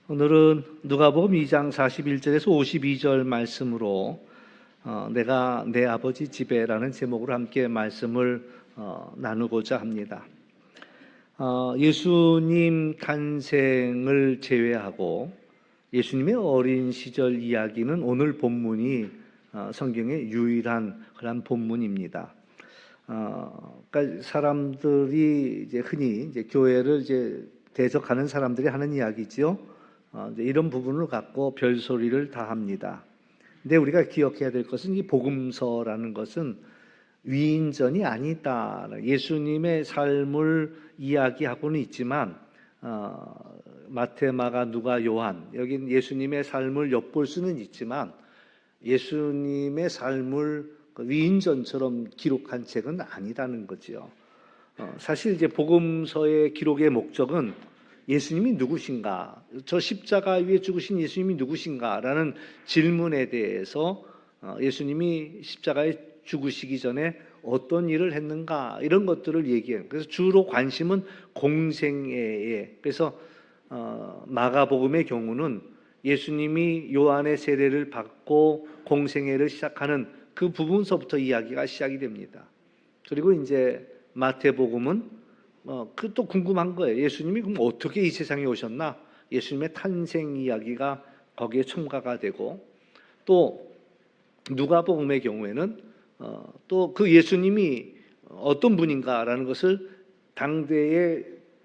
오늘은 누가복음 2장 41절에서 52절 말씀으로 내가 내 아버지 집에라는 제목으로 함께 말씀을 나누고자 합니다. 예수님 탄생을 제외하고 예수님의 어린 시절 이야기는 오늘 본문이 성경의 유일한 그런 본문입니다. 그러니까 사람들이 이제 흔히 이제 교회를 이제 대적하는 사람들이 하는 이야기죠. 이제 이런 부분을 갖고 별소리를 다 합니다. 근데 우리가 기억해야 될 것은 이 복음서라는 것은 위인전이 아니다. 예수님의 삶을 이야기하고는 있지만 마태, 마가, 누가, 요한 여긴 예수님의 삶을 엿볼 수는 있지만 예수님의 삶을 위인전처럼 기록한 책은 아니라는 거죠. 사실 이제 복음서의 기록의 목적은 예수님이 누구신가? 저 십자가 위에 죽으신 예수님이 누구신가라는 질문에 대해서 예수님이 십자가에 죽으시기 전에 어떤 일을 했는가 이런 것들을 얘기해요. 그래서 주로 관심은 공생애에. 그래서 마가복음의 경우는 예수님이 요한의 세례를 받고 공생애를 시작하는 그 부분서부터 이야기가 시작이 됩니다. 그리고 이제 마태복음은 그 또 궁금한 거예요. 예수님이 그럼 어떻게 이 세상에 오셨나? 예수님의 탄생 이야기가 거기에 첨가가 되고, 또 누가복음의 경우에는 또 그 예수님이 어떤 분인가라는 것을 당대에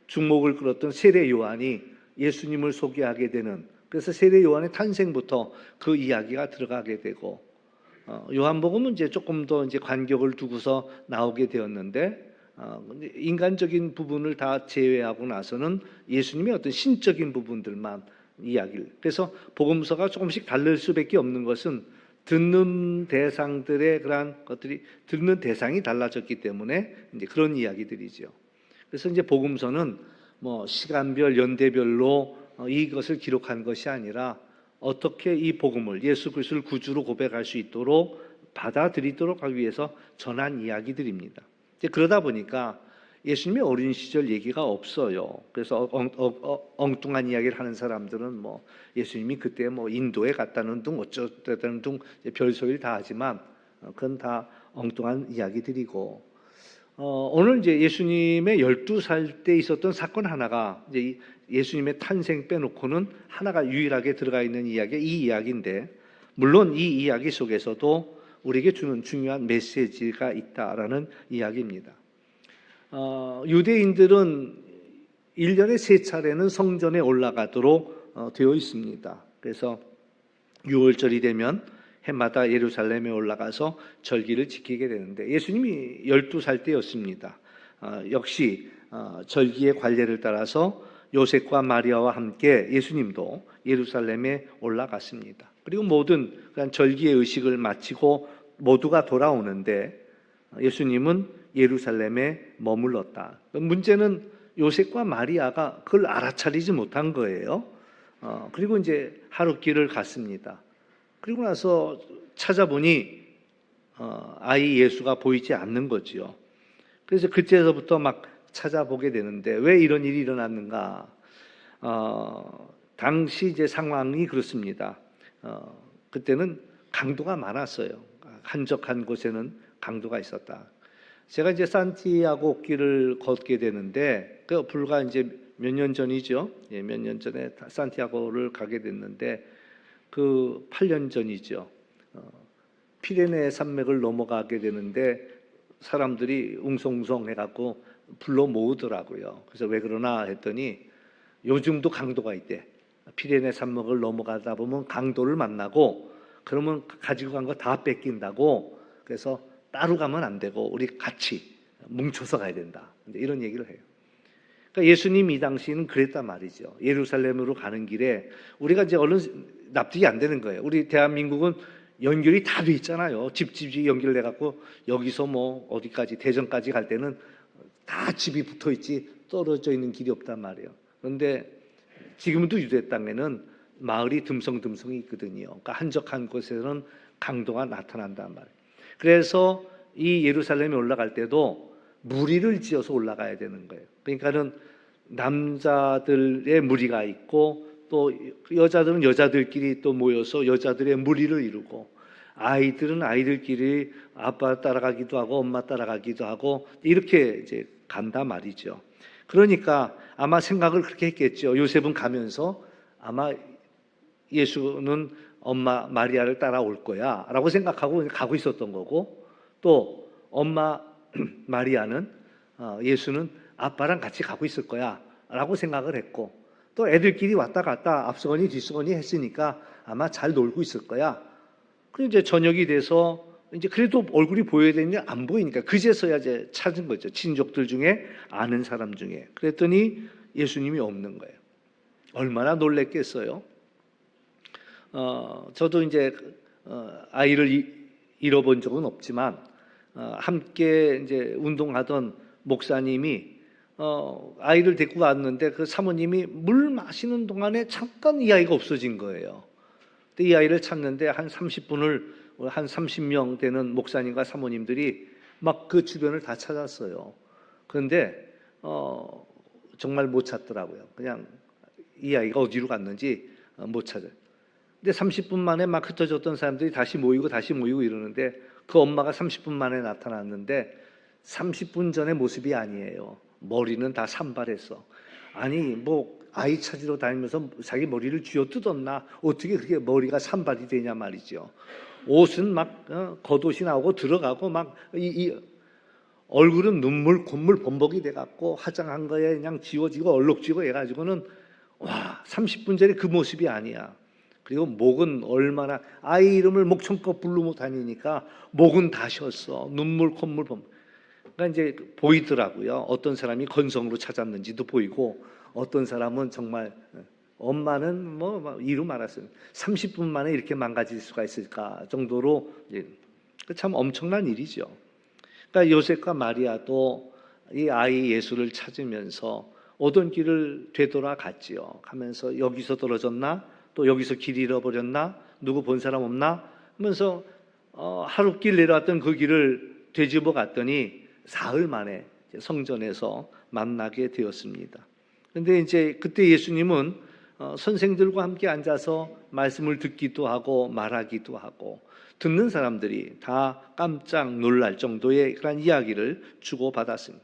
주목을 끌었던 세례 요한이 예수님을 소개하게 되는, 그래서 세례 요한의 탄생부터 그 이야기가 들어가게 되고, 요한복음은 이제 조금 더 이제 간격을 두고서 나오게 되었는데, 인간적인 부분을 다 제외하고 나서는 예수님의 어떤 신적인 부분들만 이야기를. 그래서 복음서가 조금씩 다를 수밖에 없는 것은 듣는 대상들의 그러한 것들이 듣는 대상이 달라졌기 때문에 이제 그런 이야기들이죠. 그래서 이제 복음서는 뭐 시간별, 연대별로 이것을 기록한 것이 아니라 어떻게 이 복음을 예수 그리스도를 구주로 고백할 수 있도록 받아들이도록 하기 위해서 전한 이야기들입니다. 그러다 보니까 예수님의 어린 시절 얘기가 없어요. 그래서 엉뚱한 이야기를 하는 사람들은 뭐 예수님이 그때 뭐 인도에 갔다는 둥 어쩌다는 둥 별소리를 다 하지만 그건 다 엉뚱한 이야기들이고, 오늘 이제 예수님의 12살 때 있었던 사건 하나가 이제 예수님의 탄생 빼놓고는 하나가 유일하게 들어가 있는 이야기가 이 이야기인데, 물론 이 이야기 속에서도 우리에게 주는 중요한 메시지가 있다라는 이야기입니다. 유대인들은 1년에 3차례는 성전에 올라가도록 되어 있습니다. 그래서 6월절이 되면 해마다 예루살렘에 올라가서 절기를 지키게 되는데, 예수님이 12살 때였습니다. 역시 절기의 관례를 따라서 요셉과 마리아와 함께 예수님도 예루살렘에 올라갔습니다. 그리고 모든 절기의 의식을 마치고 모두가 돌아오는데 예수님은 예루살렘에 머물렀다. 문제는 요셉과 마리아가 그걸 알아차리지 못한 거예요. 그리고 이제 하룻길을 갔습니다. 그리고 나서 찾아보니 아이 예수가 보이지 않는 거지요. 그래서 그때서부터 막 찾아보게 되는데 왜 이런 일이 일어났는가? 당시 이제 상황이 그렇습니다. 그때는 강도가 많았어요. 한적한 곳에는 강도가 있었다. 제가 이제 산티아고 길을 걷게 되는데, 그 불과 이제 몇 년 전이죠. 예, 몇 년 전에 산티아고를 가게 됐는데, 그 8년 전이죠. 피레네 산맥을 넘어가게 되는데 사람들이 웅성웅성 해갖고 불러 모으더라고요. 그래서 왜 그러나 했더니 요즘도 강도가 있대. 피레네 산맥을 넘어가다 보면 강도를 만나고 그러면 가지고 간 거 다 뺏긴다고. 그래서 따로 가면 안 되고 우리 같이 뭉쳐서 가야 된다. 이런 얘기를 해요. 그러니까 예수님 이 당시는 그랬단 말이죠. 예루살렘으로 가는 길에 우리가 이제 얼른 납득이 안 되는 거예요. 우리 대한민국은 연결이 다 돼 있잖아요. 집이 연결돼 갖고 여기서 뭐 어디까지 대전까지 갈 때는 다 집이 붙어 있지 떨어져 있는 길이 없단 말이에요. 그런데 지금도 유대 땅에는 마을이 듬성듬성이 있거든요. 그러니까 한적한 곳에서는 강도가 나타난단 말이에요. 그래서 이 예루살렘에 올라갈 때도 무리를 지어서 올라가야 되는 거예요. 그러니까는 남자들의 무리가 있고 또 여자들은 여자들끼리 또 모여서 여자들의 무리를 이루고, 아이들은 아이들끼리 아빠 따라가기도 하고 엄마 따라가기도 하고 이렇게 이제 간다 말이죠. 그러니까 아마 생각을 그렇게 했겠죠. 요셉은 가면서 아마 예수는 엄마 마리아를 따라올 거야 라고 생각하고 가고 있었던 거고, 또 엄마 마리아는 예수는 아빠랑 같이 가고 있을 거야 라고 생각을 했고, 또 애들끼리 왔다 갔다 앞서거니 뒤서거니 했으니까 아마 잘 놀고 있을 거야. 그리고 이제 저녁이 돼서 이제 그래도 얼굴이 보여야 되는데 안 보이니까 그제서야 이제 찾은 거죠. 친족들 중에 아는 사람 중에. 그랬더니 예수님이 없는 거예요. 얼마나 놀랬겠어요. 저도 이제 아이를 잃어본 적은 없지만 함께 이제 운동하던 목사님이 아이를 데리고 왔는데 그 사모님이 물 마시는 동안에 잠깐 이 아이가 없어진 거예요. 근데 이 아이를 찾는데 한 30명 되는 목사님과 사모님들이 막 그 주변을 다 찾았어요. 그런데 정말 못 찾더라고요. 그냥 이 아이가 어디로 갔는지 못 찾아요. 근데 30분 만에 막 흩어졌던 사람들이 다시 모이고 이러는데 그 엄마가 30분 만에 나타났는데 30분 전의 모습이 아니에요. 머리는 다 산발했어. 아니 뭐 아이 찾으러 다니면서 자기 머리를 쥐어뜯었나? 어떻게 그렇게 머리가 산발이 되냐 말이죠. 옷은 막 겉옷이 나오고 들어가고 막 이 얼굴은 눈물 콧물 범벅이 돼갖고 화장한 거에 그냥 지워지고 얼룩지고 해가지고는 와 30분 전에 그 모습이 아니야. 그리고 목은 얼마나 아이 이름을 목청껏 부르고 다니니까 목은 다 쉬었어. 눈물 콧물 범벅. 그러니까 이제 보이더라고요. 어떤 사람이 건성으로 찾았는지도 보이고, 어떤 사람은 정말 엄마는 뭐 이루 말았어요. 30분 만에 이렇게 망가질 수가 있을까 정도로 참 엄청난 일이죠. 그러니까 요셉과 마리아도 이 아이 예수를 찾으면서 오던 길을 되돌아갔지요. 가면서 여기서 떨어졌나? 또 여기서 길 잃어버렸나? 누구 본 사람 없나? 하면서 하룻길 내려왔던 그 길을 되짚어 갔더니 사흘 만에 성전에서 만나게 되었습니다. 그런데 이제 그때 예수님은 선생들과 함께 앉아서 말씀을 듣기도 하고 말하기도 하고, 듣는 사람들이 다 깜짝 놀랄 정도의 그런 이야기를 주고받았습니다.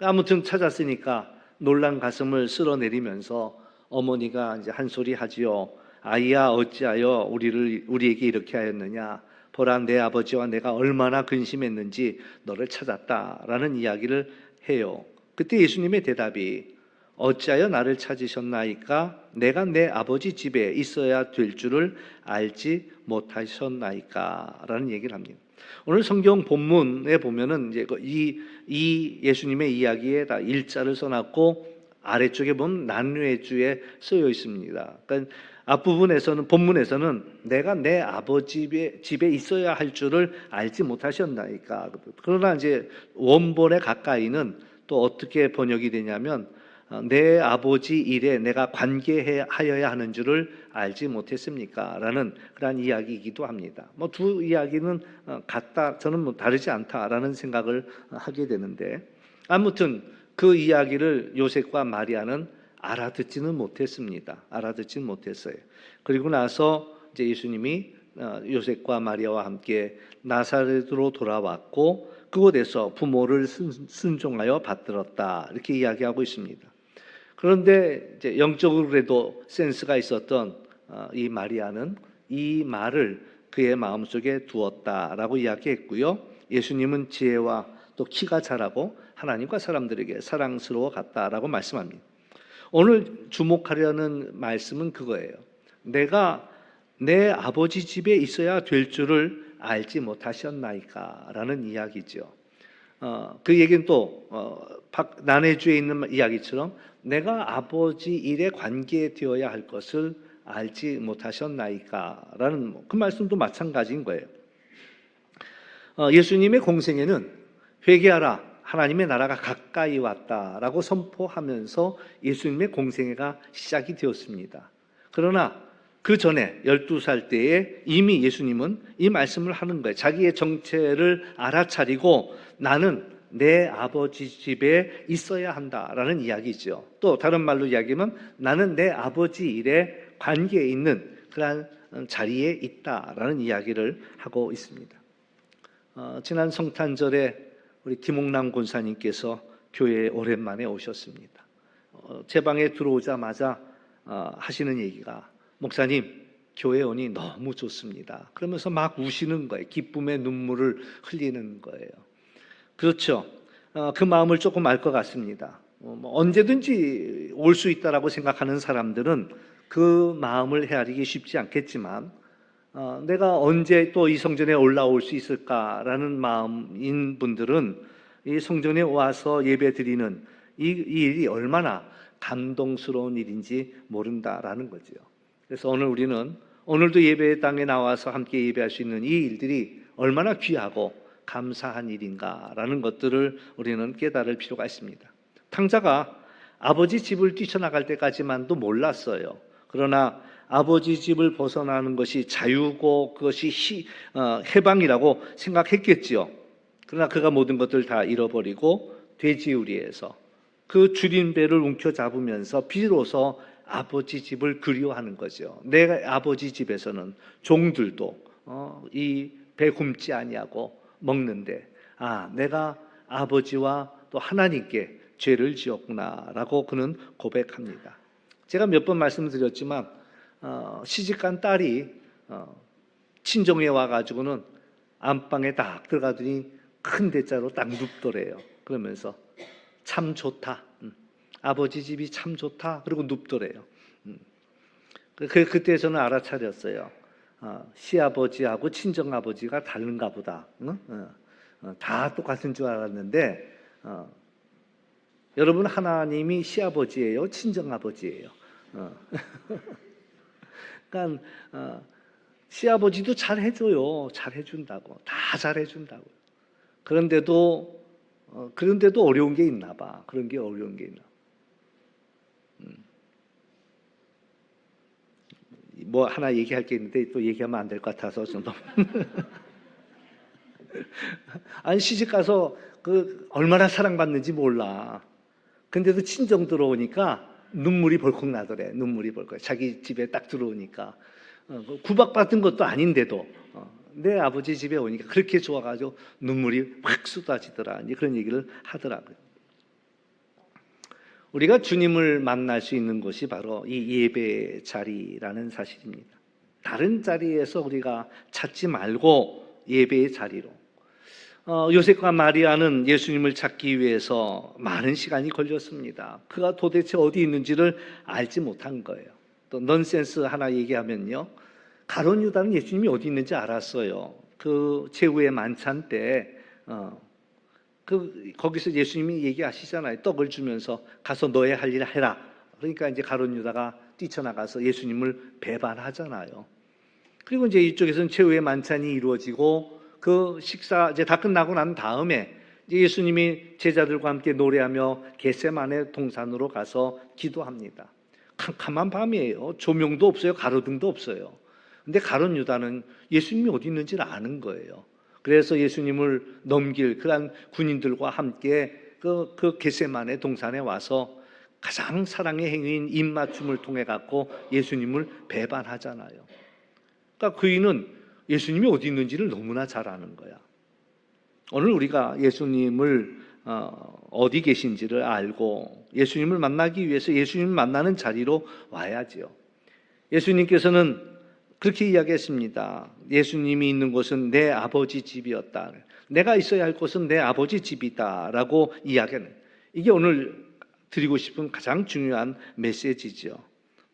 아무튼 찾았으니까 놀란 가슴을 쓸어내리면서 어머니가 이제 한 소리 하지요. 아이야 어찌하여 우리에게 이렇게 하였느냐? 보라 내 아버지와 내가 얼마나 근심했는지 너를 찾았다라는 이야기를 해요. 그때 예수님의 대답이 어찌하여 나를 찾으셨나이까? 내가 내 아버지 집에 있어야 될 줄을 알지 못하셨나이까? 라는 얘기를 합니다. 오늘 성경 본문에 보면은 이제 이 예수님의 이야기에 다 일자를 써놨고, 아래쪽에 보면 난뇌주에 쓰여 있습니다. 그러니까 앞부분에서는 본문에서는 내가 내 아버지 집에 있어야 할 줄을 알지 못하셨나이까. 그러나 이제 원본에 가까이는 또 어떻게 번역이 되냐면 내 아버지 일에 내가 관계하여야 하는 줄을 알지 못했습니까? 라는 그런 이야기이기도 합니다. 뭐 두 이야기는 같다, 저는 뭐 다르지 않다라는 생각을 하게 되는데, 아무튼 그 이야기를 요셉과 마리아는 알아듣지는 못했습니다. 알아듣지는 못했어요. 그리고 나서 이제 예수님이 요셉과 마리아와 함께 나사렛으로 돌아왔고 그곳에서 부모를 순종하여 받들었다, 이렇게 이야기하고 있습니다. 그런데 이제 영적으로 그래도 센스가 있었던 이 마리아는 이 말을 그의 마음속에 두었다라고 이야기했고요. 예수님은 지혜와 또 키가 자라고 하나님과 사람들에게 사랑스러워 갔다라고 말씀합니다. 오늘 주목하려는 말씀은 그거예요. 내가 내 아버지 집에 있어야 될 줄을 알지 못하셨나이까? 라는 이야기죠. 그 얘기는 또 난해주에 있는 이야기처럼 내가 아버지 일에 관계되어야 할 것을 알지 못하셨나이까? 라는 그 말씀도 마찬가지인 거예요. 예수님의 공생애는 회개하라, 하나님의 나라가 가까이 왔다라고 선포하면서 예수님의 공생애가 시작이 되었습니다. 그러나 그 전에 12살 때에 이미 예수님은 이 말씀을 하는 거예요. 자기의 정체를 알아차리고 나는 내 아버지 집에 있어야 한다라는 이야기죠. 또 다른 말로 이야기하면 나는 내 아버지 일에 관계에 있는 그러한 자리에 있다라는 이야기를 하고 있습니다. 지난 성탄절에 우리 김홍남 권사님께서 교회에 오랜만에 오셨습니다. 제 방에 들어오자마자 하시는 얘기가 목사님 교회 오니 너무 좋습니다. 그러면서 막 우시는 거예요. 기쁨의 눈물을 흘리는 거예요. 그렇죠. 그 마음을 조금 알 것 같습니다. 언제든지 올 수 있다라고 생각하는 사람들은 그 마음을 헤아리기 쉽지 않겠지만 내가 언제 또 이 성전에 올라올 수 있을까라는 마음인 분들은 이 성전에 와서 예배 드리는 이 일이 얼마나 감동스러운 일인지 모른다라는 거죠. 그래서 오늘도 예배의 땅에 나와서 함께 예배할 수 있는 이 일들이 얼마나 귀하고 감사한 일인가라는 것들을 우리는 깨달을 필요가 있습니다. 탕자가 아버지 집을 뛰쳐나갈 때까지만도 몰랐어요. 그러나 아버지 집을 벗어나는 것이 자유고 그것이 해방이라고 생각했겠지요. 그러나 그가 모든 것들을 다 잃어버리고 돼지우리에서 그 줄인 배를 움켜잡으면서 비로소 아버지 집을 그리워하는 거죠. 내 아버지 집에서는 종들도 이 배 굶지 아니하고 먹는데 내가 아버지와 또 하나님께 죄를 지었구나라고 그는 고백합니다. 제가 몇 번 말씀드렸지만 시집간 딸이 친정에 와가지고는 안방에 딱 들어가더니 큰 대자로 딱 눕더래요. 그러면서 참 좋다. 아버지 집이 참 좋다. 그리고 눕더래요. 그때 저는 알아차렸어요. 시아버지하고 친정아버지가 다른가 보다. 다 똑같은 줄 알았는데 여러분 하나님이 시아버지예요? 친정아버지예요? 그러니까 시아버지도 잘해줘요. 잘해준다고. 다 잘해준다고. 그런데도 어려운 게 있나 봐. 그런 게 어려운 게 있나 봐. 뭐 하나 얘기할 게 있는데 또 얘기하면 안 될 것 같아서 좀 아니 시집 가서 얼마나 사랑받는지 몰라. 근데도 친정 들어오니까 눈물이 벌컥 나더래. 눈물이 벌컥. 자기 집에 딱 들어오니까 구박받은 것도 아닌데도 내 아버지 집에 오니까 그렇게 좋아가지고 눈물이 확 쏟아지더라. 이제 그런 얘기를 하더라고요. 우리가 주님을 만날 수 있는 곳이 바로 이 예배 자리라는 사실입니다. 다른 자리에서 우리가 찾지 말고 예배의 자리로. 요셉과 마리아는 예수님을 찾기 위해서 많은 시간이 걸렸습니다. 그가 도대체 어디 있는지를 알지 못한 거예요. 또 넌센스 하나 얘기하면요. 가룟 유다는 예수님이 어디 있는지 알았어요. 그 최후의 만찬 때 거기서 예수님이 얘기하시잖아요. 떡을 주면서 가서 너의 할 일 해라. 그러니까 이제 가룟 유다가 뛰쳐나가서 예수님을 배반하잖아요. 그리고 이제 이쪽에서는 최후의 만찬이 이루어지고 그 식사 이제 다 끝나고 난 다음에 이제 예수님이 제자들과 함께 노래하며 겟세마네 동산으로 가서 기도합니다. 캄캄한 밤이에요. 조명도 없어요. 가로등도 없어요. 근데 가룟 유다는 예수님이 어디 있는지를 아는 거예요. 그래서 예수님을 넘길 그런 군인들과 함께 그 겟세마네 동산에 와서 가장 사랑의 행위인 입맞춤을 통해 갖고 예수님을 배반하잖아요. 그러니까 그이는 예수님이 어디 있는지를 너무나 잘 아는 거야. 오늘 우리가 예수님을 어디 계신지를 알고 예수님을 만나기 위해서 예수님을 만나는 자리로 와야지요. 예수님께서는 그렇게 이야기했습니다. 예수님이 있는 곳은 내 아버지 집이었다. 내가 있어야 할 곳은 내 아버지 집이다라고 이야기하는, 이게 오늘 드리고 싶은 가장 중요한 메시지죠.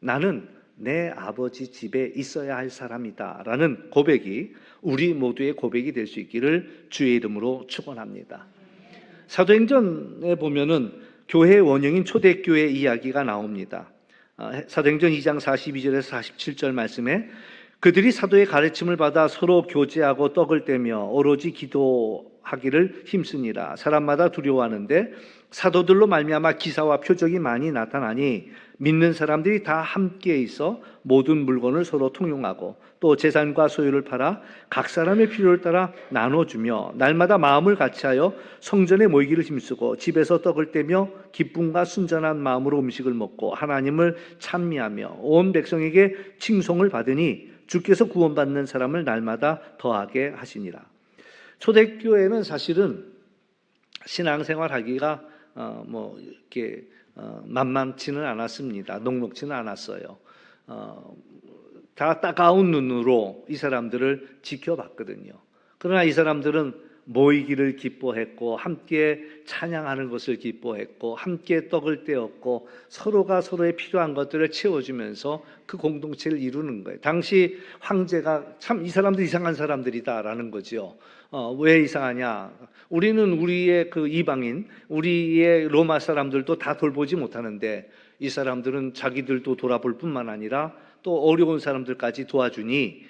나는 내 아버지 집에 있어야 할 사람이다라는 고백이 우리 모두의 고백이 될 수 있기를 주의 이름으로 축원합니다. 사도행전에 보면은 교회의 원형인 초대교회 이야기가 나옵니다. 사도행전 2장 42절에서 47절 말씀에 그들이 사도의 가르침을 받아 서로 교제하고 떡을 떼며 오로지 기도하기를 힘쓰니라. 사람마다 두려워하는데 사도들로 말미암아 기사와 표적이 많이 나타나니 믿는 사람들이 다 함께 있어 모든 물건을 서로 통용하고 또 재산과 소유를 팔아 각 사람의 필요를 따라 나눠주며 날마다 마음을 같이하여 성전에 모이기를 힘쓰고 집에서 떡을 떼며 기쁨과 순전한 마음으로 음식을 먹고 하나님을 찬미하며 온 백성에게 칭송을 받으니 주께서 구원받는 사람을 날마다 더하게 하시니라. 초대교회는 사실은 신앙생활하기가 이렇게 만만치는 않았습니다. 녹록치는 않았어요. 다 따가운 눈으로 이 사람들을 지켜봤거든요. 그러나 이 사람들은 모이기를 기뻐했고 함께 찬양하는 것을 기뻐했고 함께 떡을 떼었고 서로가 서로의 필요한 것들을 채워주면서 그 공동체를 이루는 거예요. 당시 황제가 참 이 사람들 이상한 사람들이다라는 거죠. 왜 이상하냐? 우리는 우리의 그 이방인, 우리의 로마 사람들도 다 돌보지 못하는데 이 사람들은 자기들도 돌아볼 뿐만 아니라 또 어려운 사람들까지 도와주니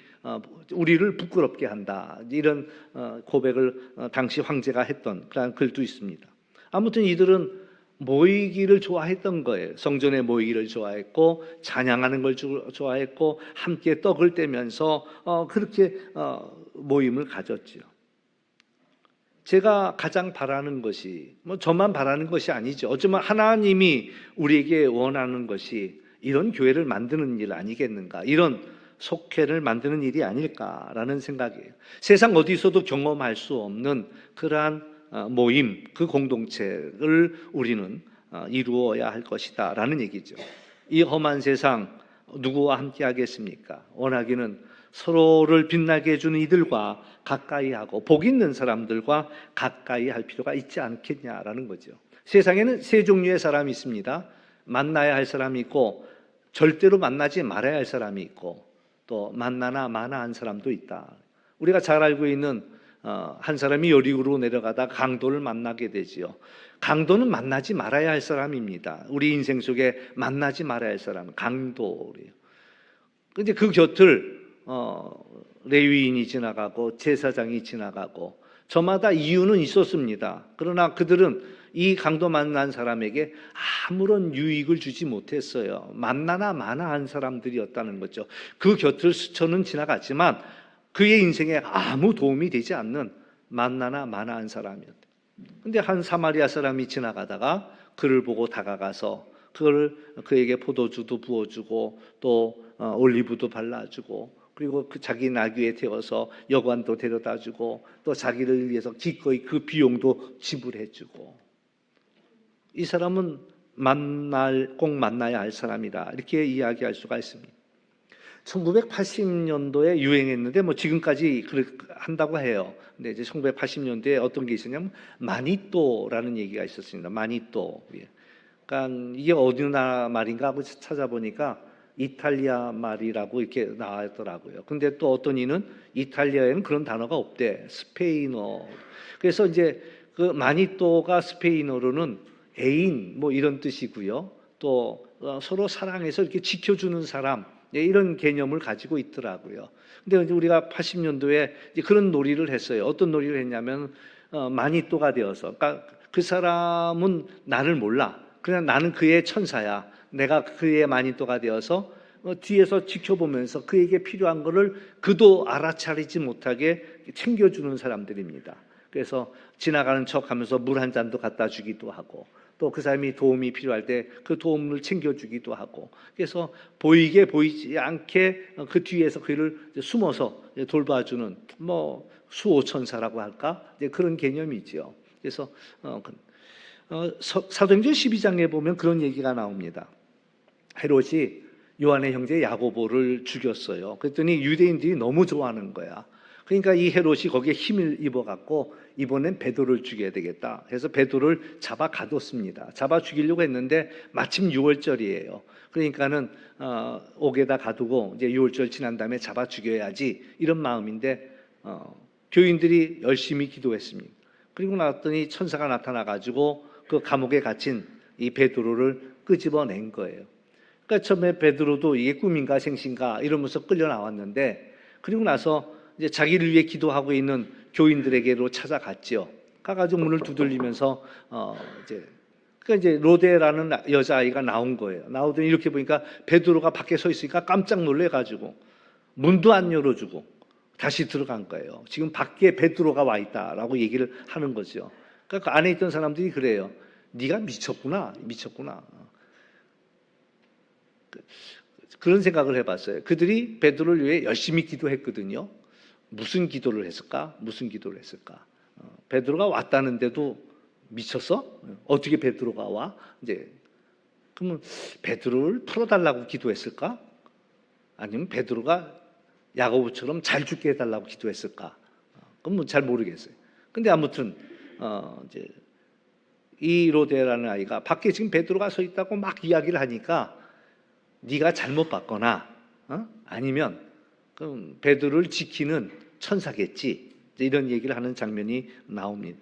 우리를 부끄럽게 한다. 이런 고백을 당시 황제가 했던 그런 글도 있습니다. 아무튼 이들은 모이기를 좋아했던 거예요. 성전에 모이기를 좋아했고 찬양하는 걸 좋아했고 함께 떡을 떼면서 그렇게 모임을 가졌죠. 제가 가장 바라는 것이 저만 바라는 것이 아니죠. 어쩌면 하나님이 우리에게 원하는 것이 이런 교회를 만드는 일 아니겠는가, 이런 속회를 만드는 일이 아닐까라는 생각이에요. 세상 어디서도 경험할 수 없는 그러한 모임, 그 공동체를 우리는 이루어야 할 것이다 라는 얘기죠. 이 험한 세상 누구와 함께 하겠습니까? 원하기는 서로를 빛나게 해주는 이들과 가까이 하고 복 있는 사람들과 가까이 할 필요가 있지 않겠냐라는 거죠. 세상에는 세 종류의 사람이 있습니다. 만나야 할 사람이 있고 절대로 만나지 말아야 할 사람이 있고 또 만나나 마나한 사람도 있다. 우리가 잘 알고 있는 한 사람이 여리고로 내려가다 강도를 만나게 되지요. 강도는 만나지 말아야 할 사람입니다. 우리 인생 속에 만나지 말아야 할 사람은 강도래요. 근데 그 곁을 레위인이 지나가고 제사장이 지나가고 저마다 이유는 있었습니다. 그러나 그들은 이 강도 만난 사람에게 아무런 유익을 주지 못했어요. 만나나 마나한 사람들이었다는 거죠. 그 곁을 스쳐는 지나갔지만 그의 인생에 아무 도움이 되지 않는 만나나 마나한 사람이었다. 근데 한 사마리아 사람이 지나가다가 그를 보고 다가가서 그에게 포도주도 부어주고 또 올리브도 발라주고 그리고 그 자기 나귀에 태워서 여관도 데려다주고 또 자기를 위해서 기꺼이 그 비용도 지불해주고, 이 사람은 꼭 만나야 할 사람이다 이렇게 이야기할 수가 있습니다. 1980년도에 유행했는데 지금까지 한다고 해요. 근데 이제 1980년대에 어떤 게 있었냐면 마니또라는 얘기가 있었습니다. 마니또. 그러니까 이게 어느 나라 말인가 하고 찾아보니까 이탈리아 말이라고 이렇게 나왔더라고요. 근데 또 어떤 이는 이탈리아에는 그런 단어가 없대. 스페인어. 그래서 이제 그 마니또가 스페인어로는 애인 이런 뜻이고요. 또 서로 사랑해서 이렇게 지켜주는 사람, 이런 개념을 가지고 있더라고요. 근데 우리가 80년도에 그런 놀이를 했어요. 어떤 놀이를 했냐면 마니또가 되어서, 그러니까 그 사람은 나를 몰라. 그냥 나는 그의 천사야. 내가 그의 마니또가 되어서 뒤에서 지켜보면서 그에게 필요한 거를 그도 알아차리지 못하게 챙겨주는 사람들입니다. 그래서 지나가는 척하면서 물 한 잔도 갖다 주기도 하고 또 그 사람이 도움이 필요할 때 그 도움을 챙겨주기도 하고, 그래서 보이지 않게 그 뒤에서 그를 숨어서 돌봐주는 수호천사라고 할까, 그런 개념이죠. 그래서 사도행전 12장에 보면 그런 얘기가 나옵니다. 헤롯이 요한의 형제 야고보를 죽였어요. 그랬더니 유대인들이 너무 좋아하는 거야. 그러니까 이 헤롯이 거기에 힘을 입어갖고 이번엔 베드로를 죽여야 되겠다. 그래서 베드로를 잡아 가뒀습니다. 잡아 죽이려고 했는데 마침 6월절이에요. 그러니까는 옥에다 가두고 이제 6월절 지난 다음에 잡아 죽여야지 이런 마음인데 교인들이 열심히 기도했습니다. 그리고 나왔더니 천사가 나타나가지고 그 감옥에 갇힌 이 베드로를 끄집어낸 거예요. 그러니까 처음에 베드로도 이게 꿈인가 생신가 이러면서 끌려 나왔는데, 그리고 나서 이제 자기를 위해 기도하고 있는 교인들에게로 찾아갔죠. 가가지고 문을 두들리면서 이제 그러니까 이제 로데라는 여자아이가 나온 거예요. 나오더니 이렇게 보니까 베드로가 밖에 서 있으니까 깜짝 놀래가지고 문도 안 열어주고 다시 들어간 거예요. 지금 밖에 베드로가 와 있다라고 얘기를 하는 거죠. 그러니까 그 안에 있던 사람들이 그래요. 네가 미쳤구나, 미쳤구나. 그런 생각을 해봤어요. 그들이 베드로를 위해 열심히 기도했거든요. 무슨 기도를 했을까? 무슨 기도를 했을까? 베드로가 왔다는데도 미쳤어? 어떻게 베드로가 와? 이제 그러면 베드로를 풀어달라고 기도했을까? 아니면 베드로가 야고보처럼 잘 죽게 해달라고 기도했을까? 그건 뭐 잘 모르겠어요. 근데 아무튼 이제 이 로데라는 아이가 밖에 지금 베드로가 서 있다고 막 이야기를 하니까 네가 잘못 봤거나 아니면 그럼 베드로를 지키는 천사겠지. 이런 얘기를 하는 장면이 나옵니다.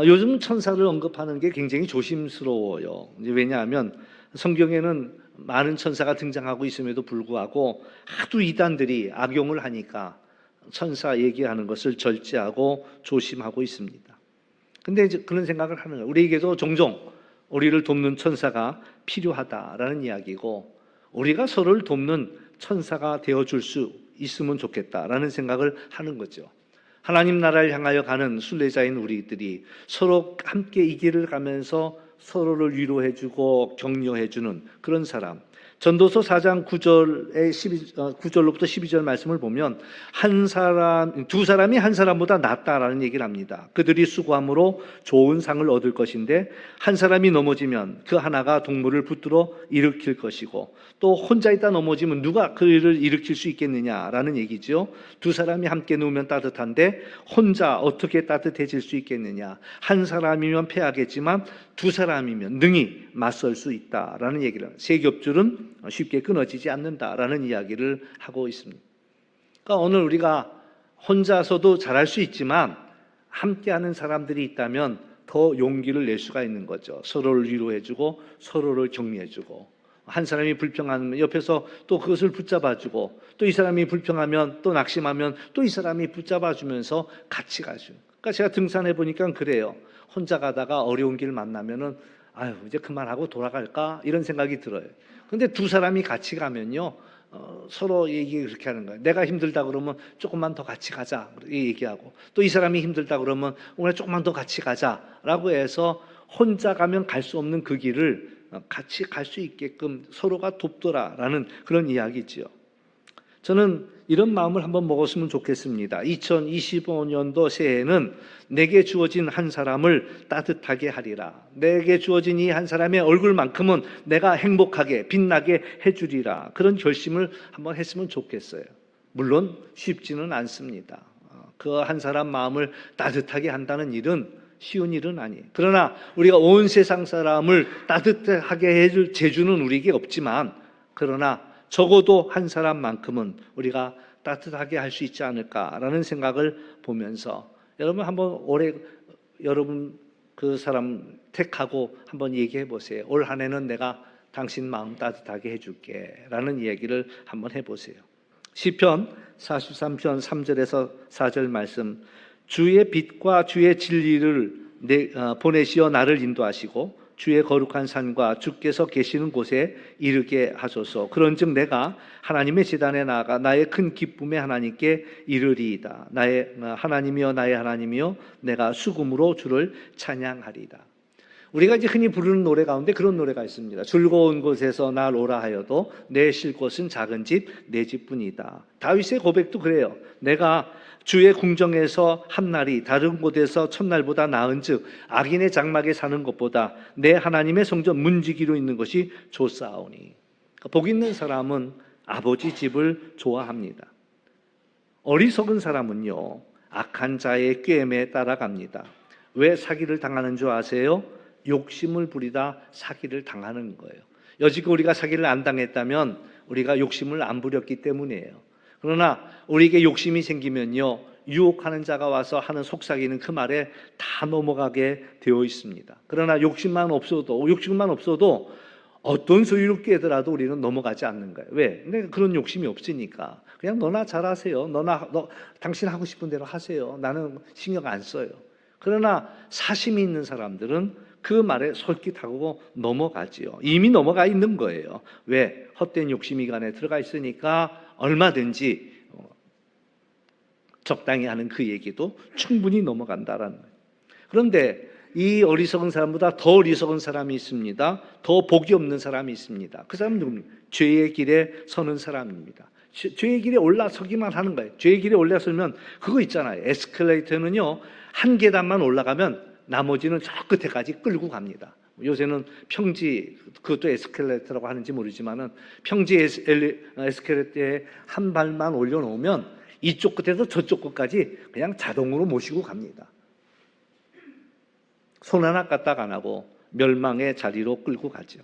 요즘 천사를 언급하는 게 굉장히 조심스러워요. 왜냐하면 성경에는 많은 천사가 등장하고 있음에도 불구하고 하도 이단들이 악용을 하니까 천사 얘기하는 것을 절제하고 조심하고 있습니다. 근데 이제 그런 생각을 하는 거예요. 우리에게도 종종 우리를 돕는 천사가 필요하다라는 이야기고 우리가 서로를 돕는 천사가 되어줄 수 있으면 좋겠다라는 생각을 하는 거죠. 하나님 나라를 향하여 가는 순례자인 우리들이 서로 함께 이 길을 가면서 서로를 위로해주고 격려해주는 그런 사람. 전도서 4장 9절로부터 12절 말씀을 보면 두 사람이 한 사람보다 낫다라는 얘기를 합니다. 그들이 수고함으로 좋은 상을 얻을 것인데 한 사람이 넘어지면 그 하나가 동물을 붙들어 일으킬 것이고 또 혼자 있다 넘어지면 누가 그 일을 일으킬 수 있겠느냐라는 얘기죠. 두 사람이 함께 누우면 따뜻한데 혼자 어떻게 따뜻해질 수 있겠느냐. 한 사람이면 패하겠지만 두 사람이면 능히 맞설 수 있다라는 얘기를 합니다. 세 겹줄은 쉽게 끊어지지 않는다라는 이야기를 하고 있습니다. 그러니까 오늘 우리가 혼자서도 잘할 수 있지만 함께하는 사람들이 있다면 더 용기를 낼 수가 있는 거죠. 서로를 위로해주고 서로를 격려해주고 한 사람이 불평하면 옆에서 또 그것을 붙잡아주고 또 이 사람이 불평하면 또 낙심하면 또 이 사람이 붙잡아주면서 같이 가죠. 그러니까 제가 등산해 보니까 그래요. 혼자 가다가 어려운 길 만나면은 아유 이제 그만하고 돌아갈까 이런 생각이 들어요. 근데 두 사람이 같이 가면요 서로 얘기 그렇게 하는 거예요. 내가 힘들다 그러면 조금만 더 같이 가자 얘기하고 또 이 사람이 힘들다 그러면 오늘 조금만 더 같이 가자라고 해서 혼자 가면 갈 수 없는 그 길을 같이 갈 수 있게끔 서로가 돕더라라는 그런 이야기지요. 저는 이런 마음을 한번 먹었으면 좋겠습니다. 2025년도 새해에는 내게 주어진 한 사람을 따뜻하게 하리라. 내게 주어진 이 한 사람의 얼굴만큼은 내가 행복하게 빛나게 해주리라. 그런 결심을 한번 했으면 좋겠어요. 물론 쉽지는 않습니다. 그 한 사람 마음을 따뜻하게 한다는 일은 쉬운 일은 아니에요. 그러나 우리가 온 세상 사람을 따뜻하게 해줄 재주는 우리에게 없지만 그러나 적어도 한 사람만큼은 우리가 따뜻하게 할 수 있지 않을까라는 생각을 보면서 여러분 한번 올해 여러분 그 사람 택하고 한번 얘기해 보세요. 올 한 해는 내가 당신 마음 따뜻하게 해줄게 라는 얘기를 한번 해보세요. 시편 43편 3절에서 4절 말씀 주의 빛과 주의 진리를 보내시어 나를 인도하시고 주의 거룩한 산과 주께서 계시는 곳에 이르게 하소서. 그런즉 내가 하나님의 제단에 나아가 나의 큰 기쁨의 하나님께 이르리이다. 나의 하나님이여 나의 하나님이여 내가 수금으로 주를 찬양하리이다. 우리가 이제 흔히 부르는 노래 가운데 그런 노래가 있습니다. 즐거운 곳에서 날 오라 하여도 내 쉴 곳은 작은 집 내 집뿐이다. 다윗의 고백도 그래요. 내가 주의 궁정에서 한 날이 다른 곳에서 첫날보다 나은즉 악인의 장막에 사는 것보다 내 하나님의 성전 문지기로 있는 것이 좋사오니. 그러니까 복 있는 사람은 아버지 집을 좋아합니다. 어리석은 사람은요 악한 자의 꾀임에 따라갑니다. 왜 사기를 당하는 줄 아세요? 욕심을 부리다 사기를 당하는 거예요. 여지껏 우리가 사기를 안 당했다면 우리가 욕심을 안 부렸기 때문이에요. 그러나 우리에게 욕심이 생기면요 유혹하는 자가 와서 하는 속삭이는 그 말에 다 넘어가게 되어 있습니다. 그러나 욕심만 없어도 어떤 소리를 깨더라도 우리는 넘어가지 않는 거예요. 왜? 근데 그런 욕심이 없으니까 그냥 너나 잘하세요. 당신 하고 싶은 대로 하세요. 나는 신경 안 써요. 그러나 사심이 있는 사람들은 그 말에 솔깃하고 넘어가지요. 이미 넘어가 있는 거예요. 왜? 헛된 욕심이 간에 들어가 있으니까 얼마든지 적당히 하는 그 얘기도 충분히 넘어간다라는 거예요. 그런데 이 어리석은 사람보다 더 어리석은 사람이 있습니다. 더 복이 없는 사람이 있습니다. 그 사람은 누굽니까? 죄의 길에 서는 사람입니다. 죄의 길에 올라서기만 하는 거예요. 죄의 길에 올라서면 그거 있잖아요. 에스컬레이터는요, 한 계단만 올라가면 나머지는 저 끝에까지 끌고 갑니다. 요새는 평지, 그것도 에스컬레이터라고 하는지 모르지만은 평지 에스컬레이터에 한 발만 올려놓으면 이쪽 끝에서 저쪽 끝까지 그냥 자동으로 모시고 갑니다. 손 하나 까딱 안 하고 멸망의 자리로 끌고 가죠.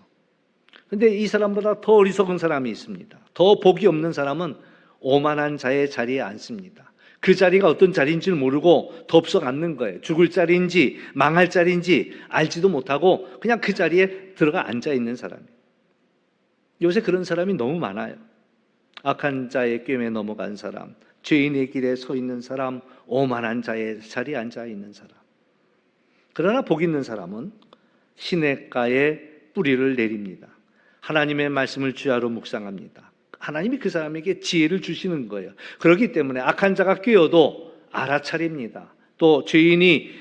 근데 이 사람보다 더 어리석은 사람이 있습니다. 더 복이 없는 사람은 오만한 자의 자리에 앉습니다. 그 자리가 어떤 자리인지를 모르고 덥석 앉는 거예요. 죽을 자리인지 망할 자리인지 알지도 못하고 그냥 그 자리에 들어가 앉아 있는 사람이에요. 요새 그런 사람이 너무 많아요. 악한 자의 꿰매 넘어간 사람, 죄인의 길에 서 있는 사람, 오만한 자의 자리에 앉아 있는 사람. 그러나 복 있는 사람은 시냇가에 뿌리를 내립니다. 하나님의 말씀을 주야로 묵상합니다. 하나님이 그 사람에게 지혜를 주시는 거예요. 그렇기 때문에 악한 자가 꿰어도 알아차립니다. 또 죄인이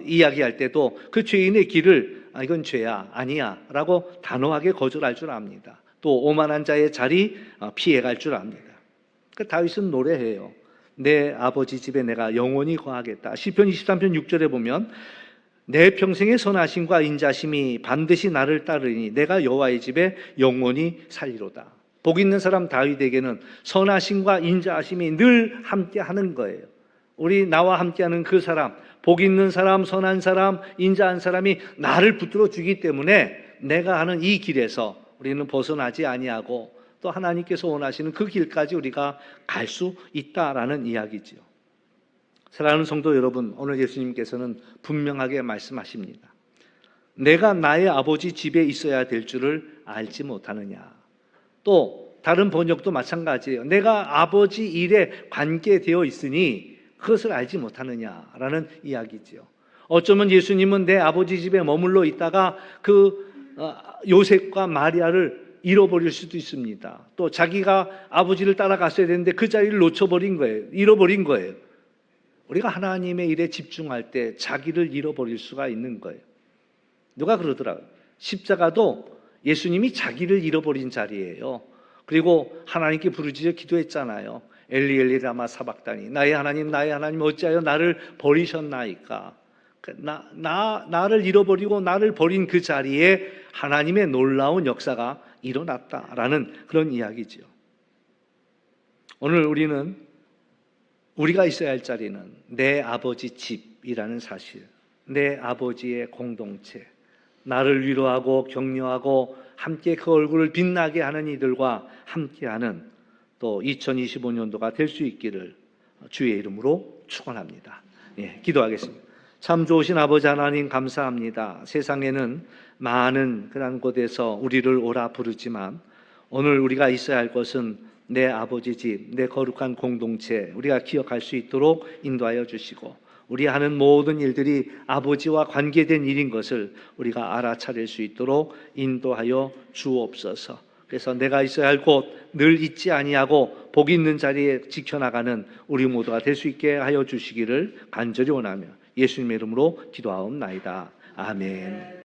이야기할 때도 그 죄인의 길을 이건 죄야, 아니야 라고 단호하게 거절할 줄 압니다. 또 오만한 자의 자리 피해갈 줄 압니다. 그 다윗은 노래해요. 내 아버지 집에 내가 영원히 거하겠다. 시편 23편 6절에 보면 내 평생의 선하심과 인자심이 반드시 나를 따르니 내가 여호와의 집에 영원히 살리로다. 복 있는 사람 다윗에게는 선하심과 인자하심이 늘 함께하는 거예요. 우리 나와 함께하는 그 사람, 복 있는 사람, 선한 사람, 인자한 사람이 나를 붙들어 주기 때문에 내가 하는 이 길에서 우리는 벗어나지 아니하고 또 하나님께서 원하시는 그 길까지 우리가 갈 수 있다라는 이야기죠. 사랑하는 성도 여러분, 오늘 예수님께서는 분명하게 말씀하십니다. 내가 나의 아버지 집에 있어야 될 줄을 알지 못하느냐. 또 다른 번역도 마찬가지예요. 내가 아버지 일에 관계되어 있으니 그것을 알지 못하느냐라는 이야기죠. 어쩌면 예수님은 내 아버지 집에 머물러 있다가 그 요셉과 마리아를 잃어버릴 수도 있습니다. 또 자기가 아버지를 따라갔어야 되는데 그 자리를 놓쳐버린 거예요. 잃어버린 거예요. 우리가 하나님의 일에 집중할 때 자기를 잃어버릴 수가 있는 거예요. 누가 그러더라고요. 십자가도 예수님이 자기를 잃어버린 자리예요. 그리고 하나님께 부르짖어 기도했잖아요. 엘리 엘리 라마 사박다니, 나의 하나님 어찌하여 나를 버리셨나이까. 나를 잃어버리고 나를 버린 그 자리에 하나님의 놀라운 역사가 일어났다라는 그런 이야기죠. 오늘 우리가 있어야 할 자리는 내 아버지 집이라는 사실, 내 아버지의 공동체, 나를 위로하고 격려하고 함께 그 얼굴을 빛나게 하는 이들과 함께하는 또 2025년도가 될 수 있기를 주의 이름으로 축원합니다. 기도하겠습니다. 참 좋으신 아버지 하나님 감사합니다. 세상에는 많은 그런 곳에서 우리를 오라 부르지만 오늘 우리가 있어야 할 것은 내 아버지 집, 내 거룩한 공동체 우리가 기억할 수 있도록 인도하여 주시고 우리 하는 모든 일들이 아버지와 관계된 일인 것을 우리가 알아차릴 수 있도록 인도하여 주옵소서. 그래서 내가 있어야 할 곳 늘 잊지 아니하고 복 있는 자리에 지켜나가는 우리 모두가 될 수 있게 하여 주시기를 간절히 원하며 예수님의 이름으로 기도하옵나이다. 아멘.